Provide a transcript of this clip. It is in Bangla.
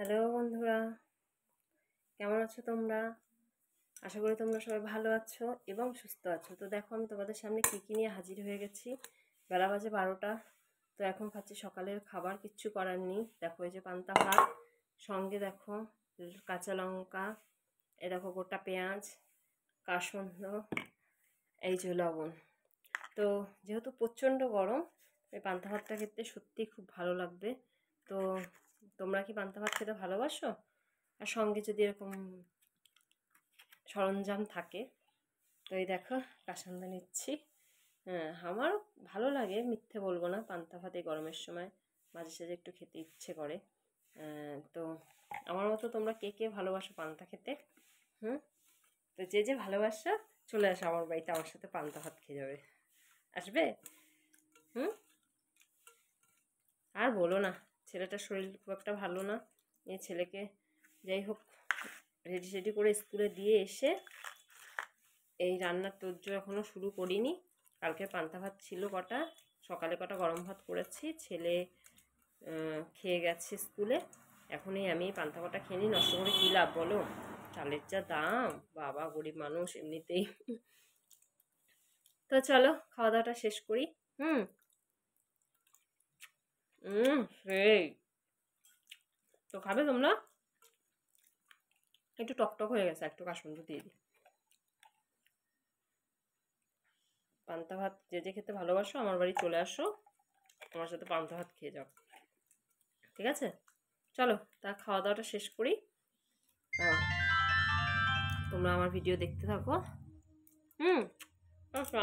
হ্যালো বন্ধুরা, কেমন আছো তোমরা? আশা করি তোমরা সবাই ভালো আছো এবং সুস্থ আছো। তো দেখো, আমি তোমাদের সামনে কী কী নিয়ে হাজির হয়ে গেছি। বেলা বাজে 12টা। তো এখন খাচ্ছি সকালের খাবার, কিচ্ছু করার নেই। দেখো, এই যে পান্তা ভাত, সঙ্গে দেখো কাঁচা লঙ্কা, এ দেখো গোটা পেঁয়াজ, কাসন্দ, এই যে লবণ। তো যেহেতু প্রচণ্ড গরম, এই পান্তা ভাতটা খেতে সত্যিই খুব ভালো লাগবে। তো তোমরা কি পান্তা ভাত খেতে ভালোবাসো? আর সঙ্গে যদি এরকম সরঞ্জাম থাকে, তো এই দেখো কাসন্দ নিচ্ছি। হ্যাঁ, আমার ভালো লাগে, মিথ্যে বলবো না। পান্তা ভাত এই গরমের সময় মাঝে সাঝে একটু খেতে ইচ্ছে করে। তো আমার মতো তোমরা কে কে ভালোবাসো পান্তা খেতে? তো যে যে ভালোবাসো, চলে আসো আমার বাড়িতে, আমার সাথে পান্তা ভাত খেয়ে যাবে। আসবে? হুম আর বলো না, ছেলেটার শরীর খুব একটা ভালো না। এই ছেলেকে যাই হোক রেডি সেডি করে স্কুলে দিয়ে এসে এই রান্নার তোড়জোড় এখনও শুরু করিনি। কালকে পান্তা ভাত ছিল কটা, সকালে কটা গরম ভাত করেছি, ছেলে খেয়ে গেছে স্কুলে। এখনই আমি পান্তা ভাতটা খেয়ে নিই, নষ্ট করে কী লাভ বলো? চালের যা দাম, বাবা গরিব মানুষ এমনিতেই। তো চলো খাওয়া দাওয়াটা শেষ করি। হুম সেই তো খাবে তোমরা? একটু টকটক হয়ে গেছে, একটু কাসুন্দ দিয়ে দিই। পান্তা ভাত যে যে খেতে ভালোবাসো, আমার বাড়ি চলে আসো, আমার সাথে পান্তা ভাত খেয়ে যাও, ঠিক আছে? চলো তা খাওয়া দাওয়াটা শেষ করি। তোমরা আমার ভিডিও দেখতে থাকো। আচ্ছা।